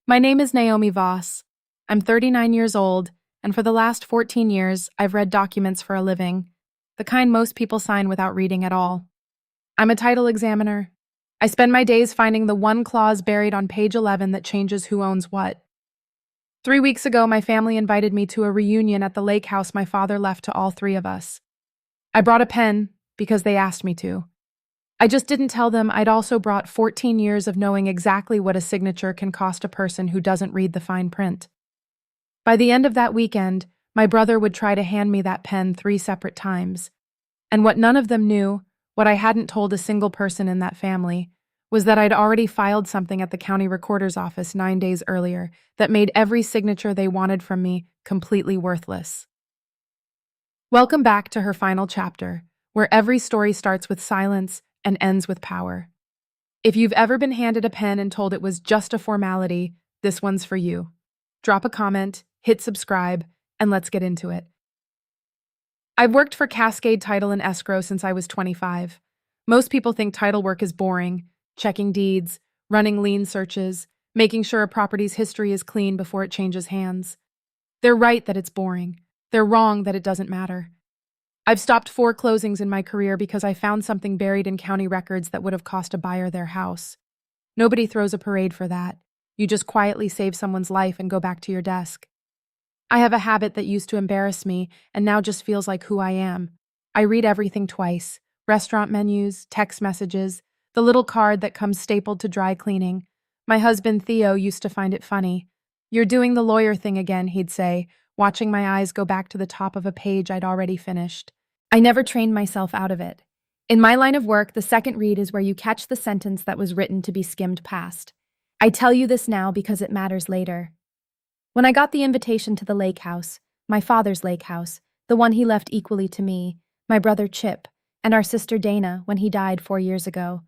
My name is Naomi Voss. I'm 39 years old, and for the last 14 years, I've read documents for a living, the kind most people sign without reading at all. I'm a title examiner. I spend my days finding the one clause buried on page 11 that changes who owns what. 3 weeks ago, my family invited me to a reunion at the lake house my father left to all three of us. I brought a pen because they asked me to. I just didn't tell them I'd also brought 14 years of knowing exactly what a signature can cost a person who doesn't read the fine print. By the end of that weekend, my brother would try to hand me that pen 3 separate times. And what none of them knew, what I hadn't told a single person in that family, was that I'd already filed something at the county recorder's office 9 days earlier that made every signature they wanted from me completely worthless. Welcome back to her final chapter, where every story starts with silence and ends with power. If you've ever been handed a pen and told it was just a formality, this one's for you. Drop a comment, hit subscribe, and let's get into it. I've worked for Cascade Title and Escrow since I was 25. Most people think title work is boring, checking deeds, running lien searches, making sure a property's history is clean before it changes hands. They're right that it's boring. They're wrong that it doesn't matter. I've stopped 4 closings in my career because I found something buried in county records that would have cost a buyer their house. Nobody throws a parade for that. You just quietly save someone's life and go back to your desk. I have a habit that used to embarrass me and now just feels like who I am. I read everything twice: restaurant menus, text messages, the little card that comes stapled to dry cleaning. My husband Theo used to find it funny. "You're doing the lawyer thing again," he'd say, watching my eyes go back to the top of a page I'd already finished. I never trained myself out of it. In my line of work, the second read is where you catch the sentence that was written to be skimmed past. I tell you this now because it matters later. When I got the invitation to the lake house, my father's lake house, the one he left equally to me, my brother Chip, and our sister Dana when he died 4 years ago,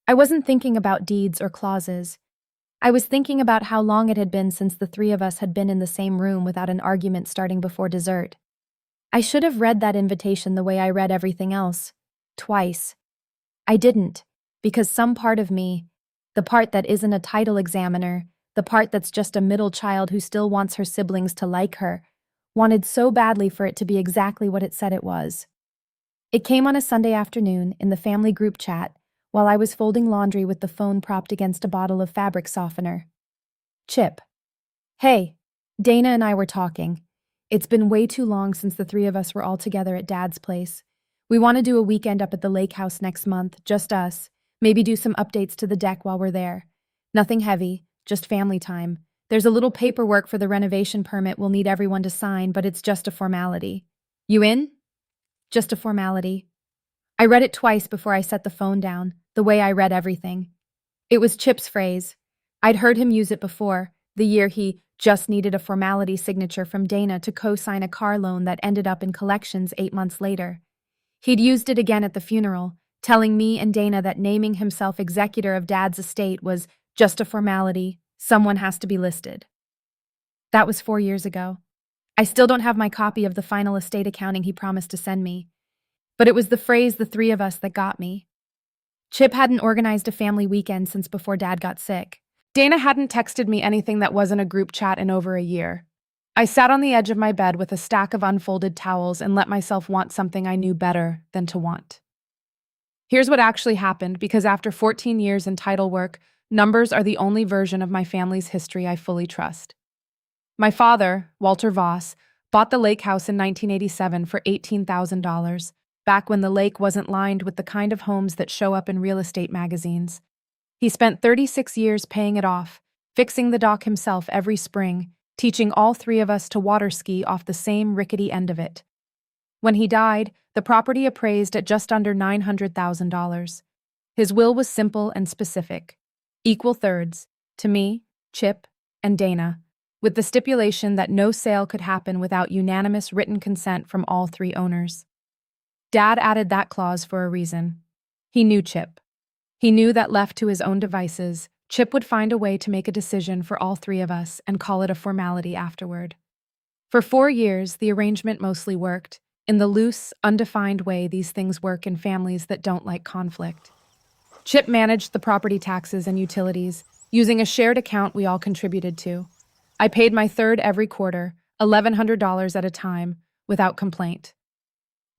I wasn't thinking about deeds or clauses. I was thinking about how long it had been since the 3 of us had been in the same room without an argument starting before dessert. I should have read that invitation the way I read everything else, twice. I didn't, because some part of me, the part that isn't a title examiner, the part that's just a middle child who still wants her siblings to like her, wanted so badly for it to be exactly what it said it was. It came on a Sunday afternoon in the family group chat while I was folding laundry with the phone propped against a bottle of fabric softener. Chip. Hey, Dana and I were talking. It's been way too long since the 3 of us were all together at Dad's place. We want to do a weekend up at the lake house next month, just us. Maybe do some updates to the deck while we're there. Nothing heavy, just family time. There's a little paperwork for the renovation permit we'll need everyone to sign, but it's just a formality. You in? Just a formality. I read it twice before I set the phone down, the way I read everything. It was Chip's phrase. I'd heard him use it before, the year he just needed a formality signature from Dana to co-sign a car loan that ended up in collections 8 months later. He'd used it again at the funeral, telling me and Dana that naming himself executor of Dad's estate was just a formality. Someone has to be listed. That was 4 years ago. I still don't have my copy of the final estate accounting he promised to send me. But it was the phrase "the 3 of us" that got me. Chip hadn't organized a family weekend since before Dad got sick. Dana hadn't texted me anything that wasn't a group chat in over a year. I sat on the edge of my bed with a stack of unfolded towels and let myself want something I knew better than to want. Here's what actually happened, because after 14 years in title work, numbers are the only version of my family's history I fully trust. My father, Walter Voss, bought the lake house in 1987 for $18,000, back when the lake wasn't lined with the kind of homes that show up in real estate magazines. He spent 36 years paying it off, fixing the dock himself every spring, teaching all 3 of us to water ski off the same rickety end of it. When he died, the property appraised at just under $900,000. His will was simple and specific: equal thirds, to me, Chip, and Dana, with the stipulation that no sale could happen without unanimous written consent from all 3 owners. Dad added that clause for a reason. He knew Chip. He knew that left to his own devices, Chip would find a way to make a decision for all 3 of us and call it a formality afterward. For 4 years, the arrangement mostly worked, in the loose, undefined way these things work in families that don't like conflict. Chip managed the property taxes and utilities, using a shared account we all contributed to. I paid my third every quarter, $1,100 at a time, without complaint.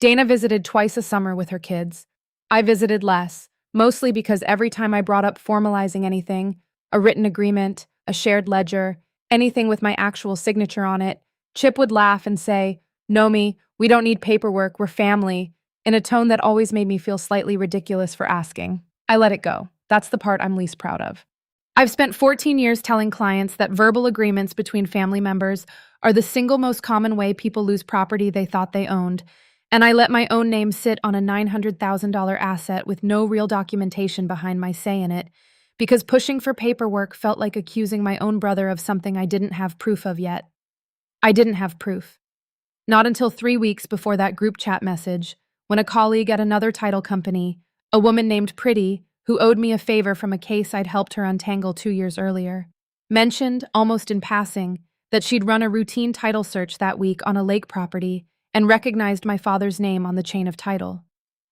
Dana visited twice a summer with her kids. I visited less, mostly because every time I brought up formalizing anything, a written agreement, a shared ledger, anything with my actual signature on it, Chip would laugh and say, "Nomi, we don't need paperwork, we're family," in a tone that always made me feel slightly ridiculous for asking. I let it go. That's the part I'm least proud of. I've spent 14 years telling clients that verbal agreements between family members are the single most common way people lose property they thought they owned, and I let my own name sit on a $900,000 asset with no real documentation behind my say in it, because pushing for paperwork felt like accusing my own brother of something I didn't have proof of yet. I didn't have proof. Not until 3 weeks before that group chat message, when a colleague at another title company, a woman named Pretty, who owed me a favor from a case I'd helped her untangle 2 years earlier, mentioned, almost in passing, that she'd run a routine title search that week on a lake property and recognized my father's name on the chain of title.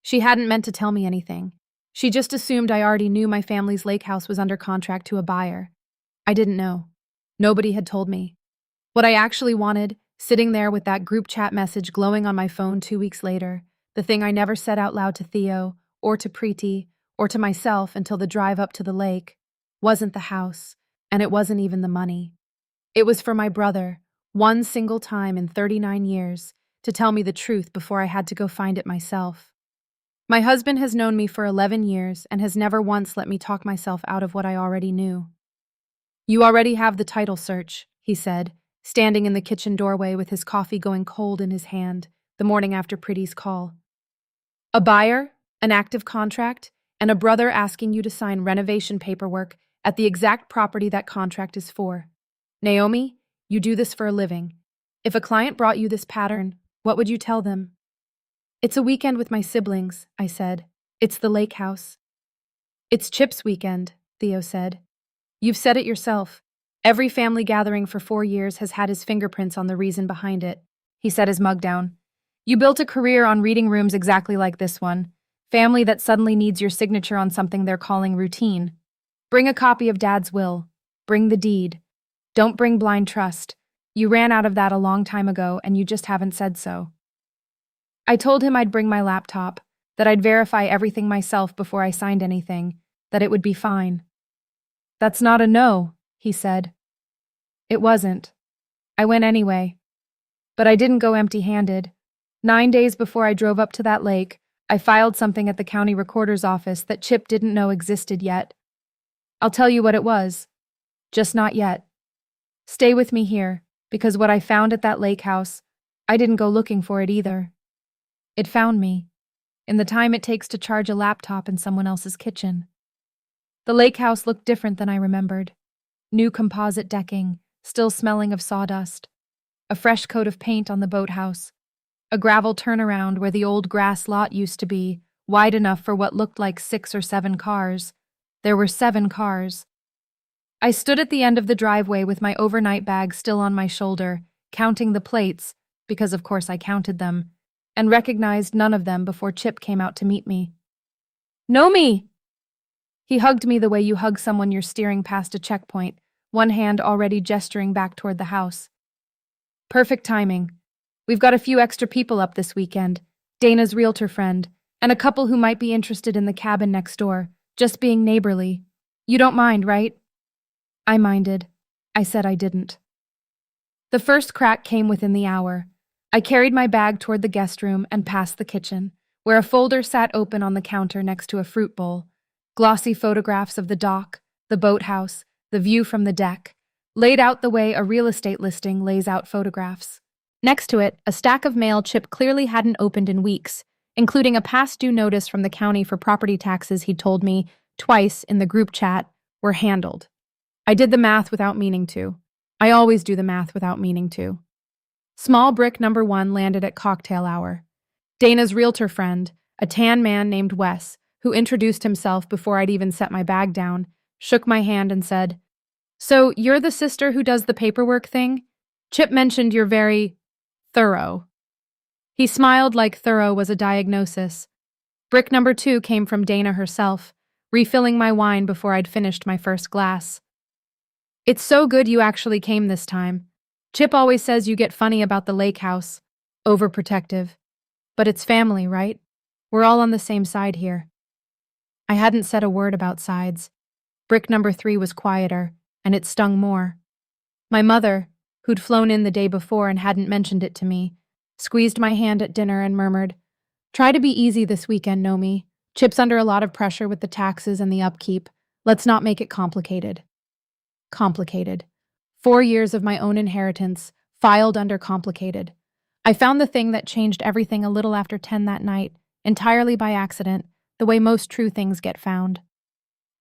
She hadn't meant to tell me anything. She just assumed I already knew my family's lake house was under contract to a buyer. I didn't know. Nobody had told me. What I actually wanted, sitting there with that group chat message glowing on my phone 2 weeks later, the thing I never said out loud to Theo, or to Preeti, or to myself until the drive up to the lake, wasn't the house, and it wasn't even the money. It was for my brother, one single time in 39 years, to tell me the truth before I had to go find it myself. My husband has known me for 11 years and has never once let me talk myself out of what I already knew. "You already have the title search," he said, standing in the kitchen doorway with his coffee going cold in his hand, the morning after Pretty's call. "A buyer, an active contract, and a brother asking you to sign renovation paperwork at the exact property that contract is for. Naomi, you do this for a living. If a client brought you this pattern, what would you tell them?" "It's a weekend with my siblings," I said. "It's the lake house." "It's Chip's weekend," Theo said. "You've said it yourself. Every family gathering for 4 years has had his fingerprints on the reason behind it." He set his mug down. "You built a career on reading rooms exactly like this one. Family that suddenly needs your signature on something they're calling routine. Bring a copy of Dad's will. Bring the deed. Don't bring blind trust. You ran out of that a long time ago, and you just haven't said so." I told him I'd bring my laptop, that I'd verify everything myself before I signed anything, that it would be fine. "That's not a no," he said. It wasn't. I went anyway. But I didn't go empty-handed. 9 days before I drove up to that lake, I filed something at the county recorder's office that Chip didn't know existed yet. I'll tell you what it was. Just not yet. Stay with me here, because what I found at that lake house, I didn't go looking for it either. It found me, in the time it takes to charge a laptop in someone else's kitchen. The lake house looked different than I remembered. New composite decking, still smelling of sawdust. A fresh coat of paint on the boathouse. A gravel turnaround where the old grass lot used to be, wide enough for what looked like 6 or 7 cars. There were 7 cars. I stood at the end of the driveway with my overnight bag still on my shoulder, counting the plates, because of course I counted them, and recognized none of them before Chip came out to meet me. "Nomi!" He hugged me the way you hug someone you're steering past a checkpoint, one hand already gesturing back toward the house. "Perfect timing. We've got a few extra people up this weekend, Dana's realtor friend, and a couple who might be interested in the cabin next door, just being neighborly. You don't mind, right?" I minded. I said I didn't. The first crack came within the hour. I carried my bag toward the guest room and past the kitchen, where a folder sat open on the counter next to a fruit bowl. Glossy photographs of the dock, the boathouse, the view from the deck, laid out the way a real estate listing lays out photographs. Next to it, a stack of mail Chip clearly hadn't opened in weeks, including a past due notice from the county for property taxes he'd told me, twice in the group chat, were handled. I did the math without meaning to. I always do the math without meaning to. Small brick number 1 landed at cocktail hour. Dana's realtor friend, a tan man named Wes, who introduced himself before I'd even set my bag down, shook my hand and said, "So you're the sister who does the paperwork thing? Chip mentioned you're very thorough." He smiled like thorough was a diagnosis. Brick number 2 came from Dana herself, refilling my wine before I'd finished my first glass. It's so good you actually came this time. Chip always says you get funny about the lake house. Overprotective. But it's family, right? We're all on the same side here. I hadn't said a word about sides. Brick number 3 was quieter, and it stung more. My mother, who'd flown in the day before and hadn't mentioned it to me, squeezed my hand at dinner and murmured, "Try to be easy this weekend, Nomi. Chip's under a lot of pressure with the taxes and the upkeep. Let's not make it complicated." Complicated. 4 years of my own inheritance, filed under complicated. I found the thing that changed everything a little after 10 that night, entirely by accident, the way most true things get found.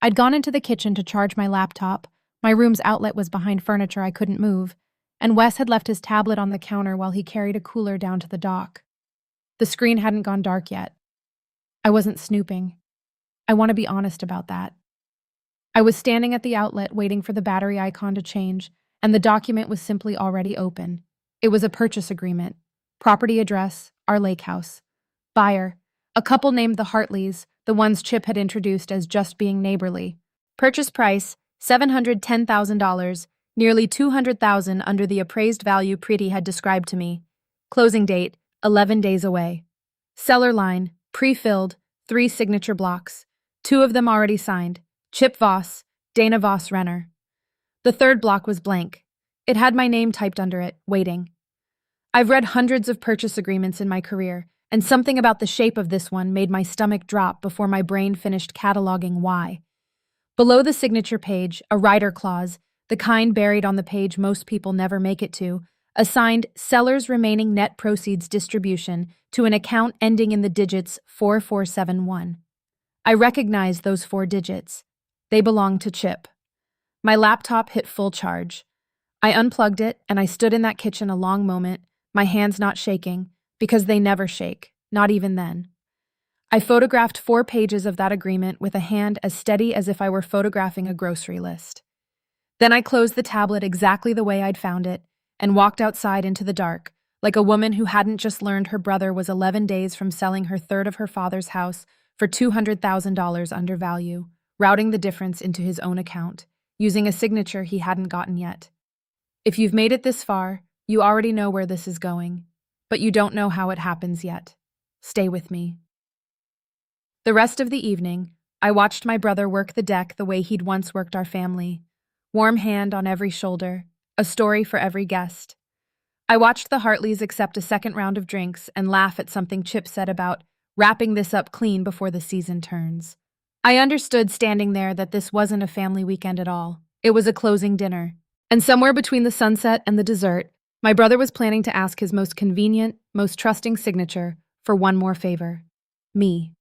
I'd gone into the kitchen to charge my laptop. My room's outlet was behind furniture I couldn't move, and Wes had left his tablet on the counter while he carried a cooler down to the dock. The screen hadn't gone dark yet. I wasn't snooping. I want to be honest about that. I was standing at the outlet waiting for the battery icon to change, and the document was simply already open. It was a purchase agreement. Property address, our lake house. Buyer, a couple named the Hartleys, the ones Chip had introduced as just being neighborly. Purchase price, $710,000, nearly $200,000 under the appraised value Pretty had described to me. Closing date, 11 days away. Seller line, pre-filled, 3 signature blocks. 2 of them already signed. Chip Voss, Dana Voss Renner. The 3rd block was blank. It had my name typed under it, waiting. I've read hundreds of purchase agreements in my career, and something about the shape of this one made my stomach drop before my brain finished cataloging why. Below the signature page, a rider clause, the kind buried on the page most people never make it to, assigned seller's remaining net proceeds distribution to an account ending in the digits 4471. I recognized those 4 digits. They belonged to Chip. My laptop hit full charge. I unplugged it and I stood in that kitchen a long moment, my hands not shaking, because they never shake, not even then. I photographed 4 pages of that agreement with a hand as steady as if I were photographing a grocery list. Then I closed the tablet exactly the way I'd found it and walked outside into the dark, like a woman who hadn't just learned her brother was 11 days from selling her third of her father's house for $200,000 under value, routing the difference into his own account, using a signature he hadn't gotten yet. If you've made it this far, you already know where this is going, but you don't know how it happens yet. Stay with me. The rest of the evening, I watched my brother work the deck the way he'd once worked our family. Warm hand on every shoulder, a story for every guest. I watched the Hartleys accept a second round of drinks and laugh at something Chip said about wrapping this up clean before the season turns. I understood standing there that this wasn't a family weekend at all. It was a closing dinner. And somewhere between the sunset and the dessert, my brother was planning to ask his most convenient, most trusting signature for one more favor. Me.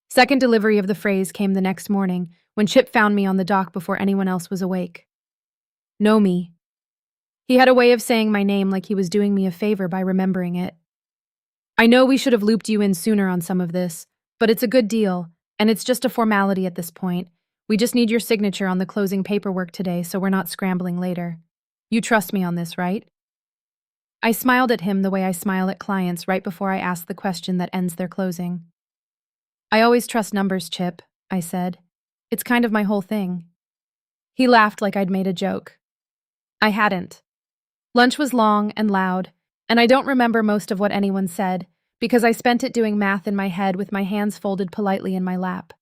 Second delivery of the phrase came the next morning when Chip found me on the dock before anyone else was awake. Know me. He had a way of saying my name like he was doing me a favor by remembering it. I know we should have looped you in sooner on some of this, but it's a good deal, and it's just a formality at this point. We just need your signature on the closing paperwork today so we're not scrambling later. You trust me on this, right? I smiled at him the way I smile at clients right before I ask the question that ends their closing. I always trust numbers, Chip, I said. It's kind of my whole thing. He laughed like I'd made a joke. I hadn't. Lunch was long and loud, and I don't remember most of what anyone said, because I spent it doing math in my head with my hands folded politely in my lap.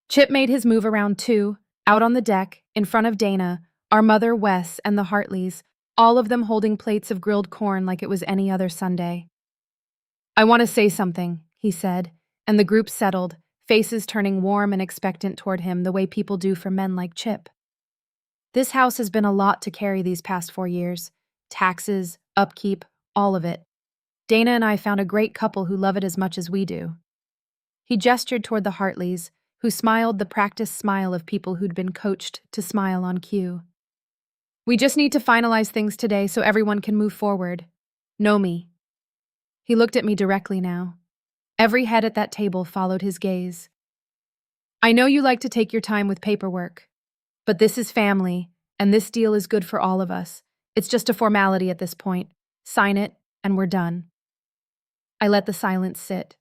Chip made his move around too, out on the deck, in front of Dana, our mother Wes, and the Hartleys, all of them holding plates of grilled corn like it was any other Sunday. I want to say something, he said, and the group settled, faces turning warm and expectant toward him the way people do for men like Chip. This house has been a lot to carry these past 4 years. Taxes, upkeep, all of it. Dana and I found a great couple who love it as much as we do. He gestured toward the Hartleys, who smiled the practiced smile of people who'd been coached to smile on cue. We just need to finalize things today so everyone can move forward. Know me. He looked at me directly now. Every head at that table followed his gaze. I know you like to take your time with paperwork, but this is family, and this deal is good for all of us. It's just a formality at this point. Sign it, and we're done. I let the silence sit.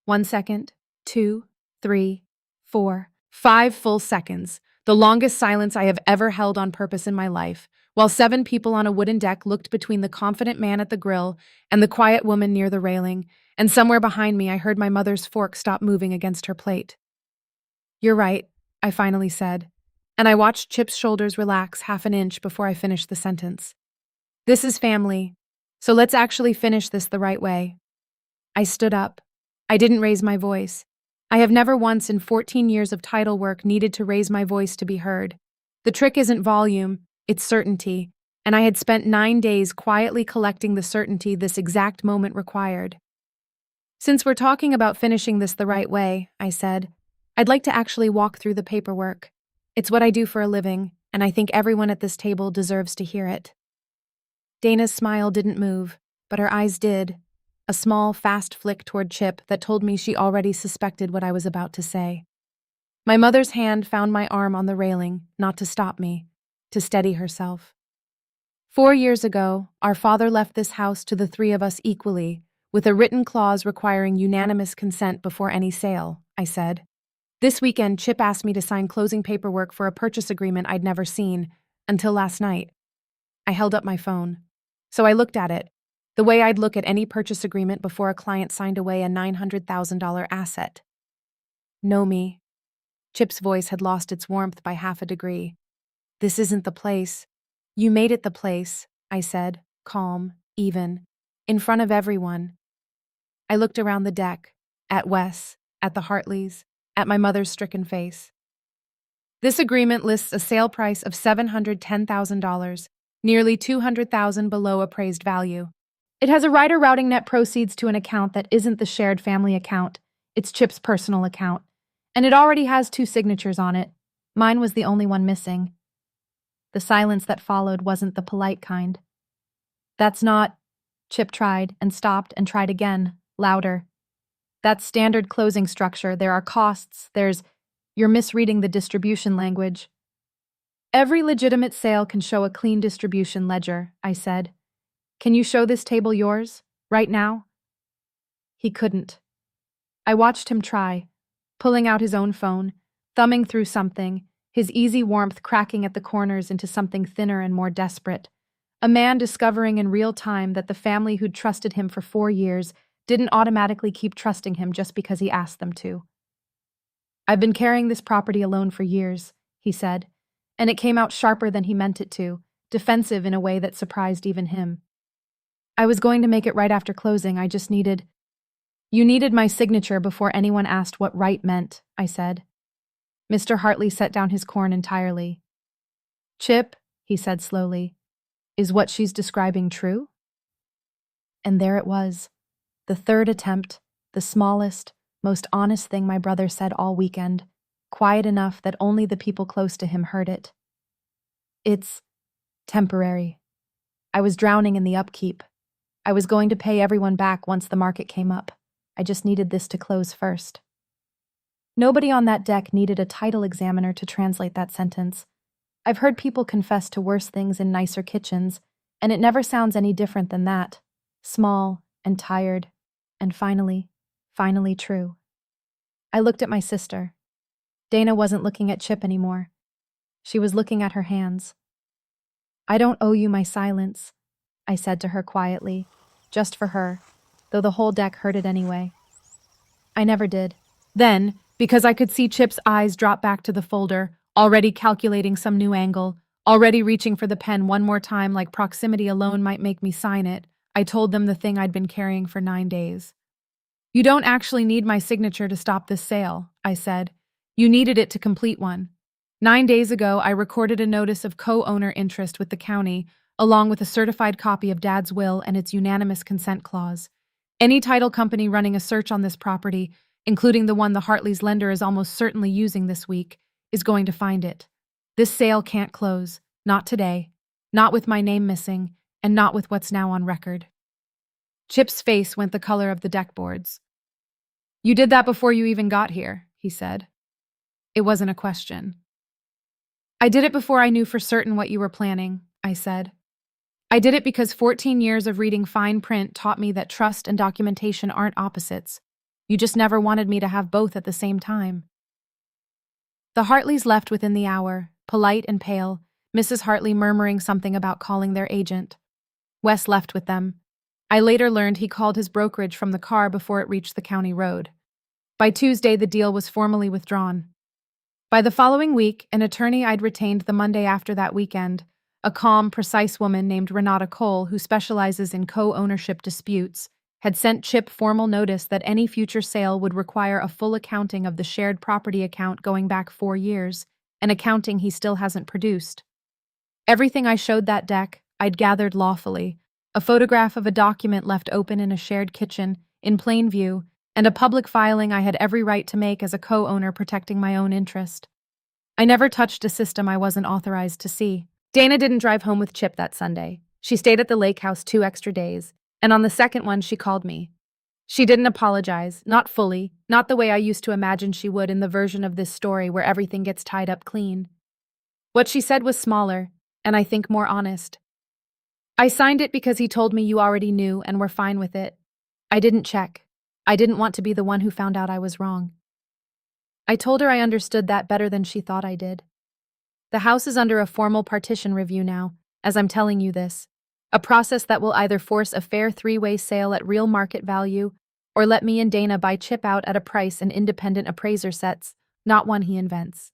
1 second, 2, 3, 4, 5 full seconds. The longest silence I have ever held on purpose in my life, while 7 people on a wooden deck looked between the confident man at the grill and the quiet woman near the railing, and somewhere behind me I heard my mother's fork stop moving against her plate. "You're right," I finally said, and I watched Chip's shoulders relax half an inch before I finished the sentence. "This is family, so let's actually finish this the right way." I stood up. I didn't raise my voice. I have never once in 14 years of title work needed to raise my voice to be heard. The trick isn't volume, it's certainty, and I had spent 9 days quietly collecting the certainty this exact moment required. "Since we're talking about finishing this the right way," I said, "I'd like to actually walk through the paperwork. It's what I do for a living, and I think everyone at this table deserves to hear it." Dana's smile didn't move, but her eyes did. A small, fast flick toward Chip that told me she already suspected what I was about to say. My mother's hand found my arm on the railing, not to stop me, to steady herself. "4 years ago, our father left this house to the 3 of us equally, with a written clause requiring unanimous consent before any sale," I said. "This weekend, Chip asked me to sign closing paperwork for a purchase agreement I'd never seen, until last night." I held up my phone. So I looked at it, the way I'd look at any purchase agreement before a client signed away a $900,000 asset. "Know me." Chip's voice had lost its warmth by half a degree. "This isn't the place." "You made it the place," I said, calm, even, in front of everyone. I looked around the deck, at Wes, at the Hartleys, at my mother's stricken face. "This agreement lists a sale price of $710,000, nearly $200,000 below appraised value. It has a rider routing net proceeds to an account that isn't the shared family account, it's Chip's personal account, and it already has 2 signatures on it. Mine was the only one missing." The silence that followed wasn't the polite kind. "That's not—" Chip tried and stopped and tried again, louder. "That's standard closing structure. There are costs, You're misreading the distribution language." "Every legitimate sale can show a clean distribution ledger," I said. "Can you show this table yours, right now?" He couldn't. I watched him try, pulling out his own phone, thumbing through something, his easy warmth cracking at the corners into something thinner and more desperate. A man discovering in real time that the family who'd trusted him for 4 years didn't automatically keep trusting him just because he asked them to. "I've been carrying this property alone for years," he said, and it came out sharper than he meant it to, defensive in a way that surprised even him. "I was going to make it right after closing, I just needed—" "You needed my signature before anyone asked what right meant," I said. Mr. Hartley set down his corn entirely. "Chip," he said slowly, "is what she's describing true?" And there it was, the 3rd attempt, the smallest, most honest thing my brother said all weekend, quiet enough that only the people close to him heard it. "It's temporary. I was drowning in the upkeep. I was going to pay everyone back once the market came up. I just needed this to close first." Nobody on that deck needed a title examiner to translate that sentence. I've heard people confess to worse things in nicer kitchens, and it never sounds any different than that. Small and tired, and finally true. I looked at my sister. Dana wasn't looking at Chip anymore. She was looking at her hands. "I don't owe you my silence," I said to her quietly, just for her, though the whole deck heard it anyway. I never did. Then, because I could see Chip's eyes drop back to the folder, already calculating some new angle, already reaching for the pen one more time like proximity alone might make me sign it, I told them the thing I'd been carrying for 9 days. "You don't actually need my signature to stop this sale," I said. "You needed it to complete one. 9 days ago, I recorded a notice of co-owner interest with the county, along with a certified copy of Dad's will and its unanimous consent clause. Any title company running a search on this property, including the one the Hartley's lender is almost certainly using this week, is going to find it. This sale can't close. Not today. Not with my name missing, and not with what's now on record." Chip's face went the color of the deck boards. "You did that before you even got here," he said. It wasn't a question. "I did it before I knew for certain what you were planning," I said. "I did it because 14 years of reading fine print taught me that trust and documentation aren't opposites. You just never wanted me to have both at the same time." The Hartleys left within the hour, polite and pale, Mrs. Hartley murmuring something about calling their agent. Wes left with them. I later learned he called his brokerage from the car before it reached the county road. By Tuesday, the deal was formally withdrawn. By the following week, an attorney I'd retained the Monday after that weekend, a calm, precise woman named Renata Cole, who specializes in co-ownership disputes, had sent Chip formal notice that any future sale would require a full accounting of the shared property account going back 4 years, an accounting he still hasn't produced. Everything I showed that deck, I'd gathered lawfully, a photograph of a document left open in a shared kitchen, in plain view, and a public filing I had every right to make as a co-owner protecting my own interest. I never touched a system I wasn't authorized to see. Dana didn't drive home with Chip that Sunday. She stayed at the lake house 2 extra days, and on the second one she called me. She didn't apologize, not fully, not the way I used to imagine she would in the version of this story where everything gets tied up clean. What she said was smaller, and I think more honest. I signed it because he told me you already knew and were fine with it. I didn't check. I didn't want to be the one who found out I was wrong. I told her I understood that better than she thought I did. The house is under a formal partition review now, as I'm telling you this, a process that will either force a fair 3-way sale at real market value or let me and Dana buy Chip out at a price an independent appraiser sets, not one he invents.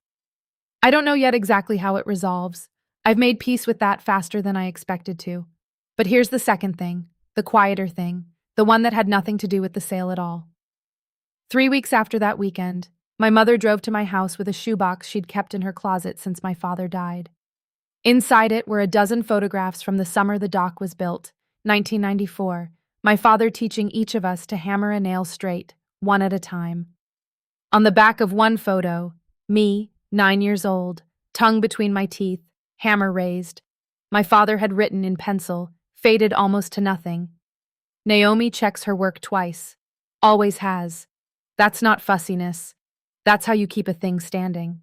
I don't know yet exactly how it resolves. I've made peace with that faster than I expected to. But here's the second thing, the quieter thing, the one that had nothing to do with the sale at all. 3 weeks after that weekend, my mother drove to my house with a shoebox she'd kept in her closet since my father died. Inside it were a dozen photographs from the summer the dock was built, 1994, my father teaching each of us to hammer a nail straight, one at a time. On the back of one photo, me, 9 years old, tongue between my teeth, hammer raised, my father had written in pencil, faded almost to nothing. Naomi checks her work twice. Always has. That's not fussiness. That's how you keep a thing standing.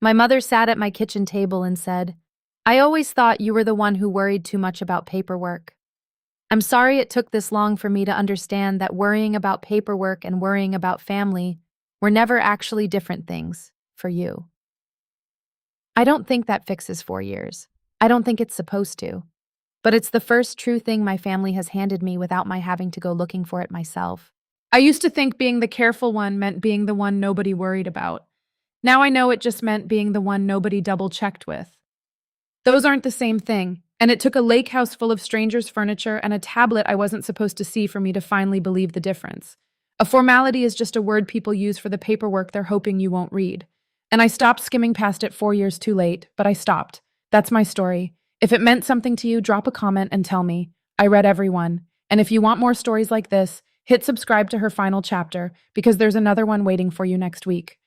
My mother sat at my kitchen table and said, I always thought you were the one who worried too much about paperwork. I'm sorry it took this long for me to understand that worrying about paperwork and worrying about family were never actually different things for you. I don't think that fixes 4 years. I don't think it's supposed to. But it's the first true thing my family has handed me without my having to go looking for it myself. I used to think being the careful one meant being the one nobody worried about. Now I know it just meant being the one nobody double-checked with. Those aren't the same thing, and it took a lake house full of strangers' furniture and a tablet I wasn't supposed to see for me to finally believe the difference. A formality is just a word people use for the paperwork they're hoping you won't read. And I stopped skimming past it 4 years too late, but I stopped. That's my story. If it meant something to you, drop a comment and tell me. I read every one. And if you want more stories like this, hit subscribe to her final chapter, because there's another one waiting for you next week.